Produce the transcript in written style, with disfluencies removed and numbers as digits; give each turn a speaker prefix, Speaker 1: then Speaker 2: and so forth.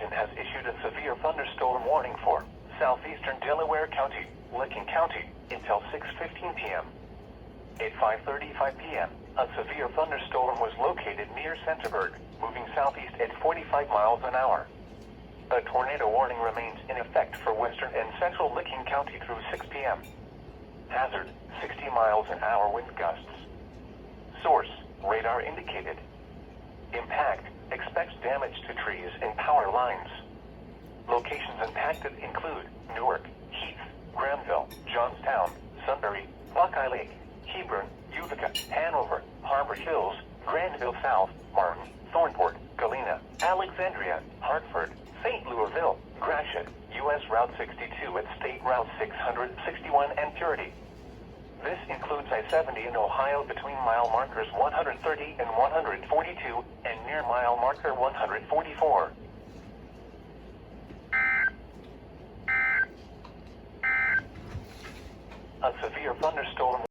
Speaker 1: Commission has issued a severe thunderstorm warning for southeastern Delaware County, Licking County, until 6:15 p.m. At 5:35 p.m., a severe thunderstorm was located near Centerburg, moving southeast at 45 miles an hour. A tornado warning remains in effect for western and central Licking County through 6 p.m. Hazard, 60 miles an hour wind gusts. Source, radar indicated. Impact, expects damage to trees and power lines. Locations impacted include Newark, Heath, Granville, Johnstown, Sunbury, Buckeye Lake, Hebron, Utica, Hanover, Harbor Hills, Granville South, Martin, Thornport, Galena, Alexandria, Hartford, St. Louisville, Gratiot, U.S. Route 62 at State Route 661 and Purity. This includes I-70 in Ohio between mile markers 130 and 142 and near mile marker 144. A severe thunderstorm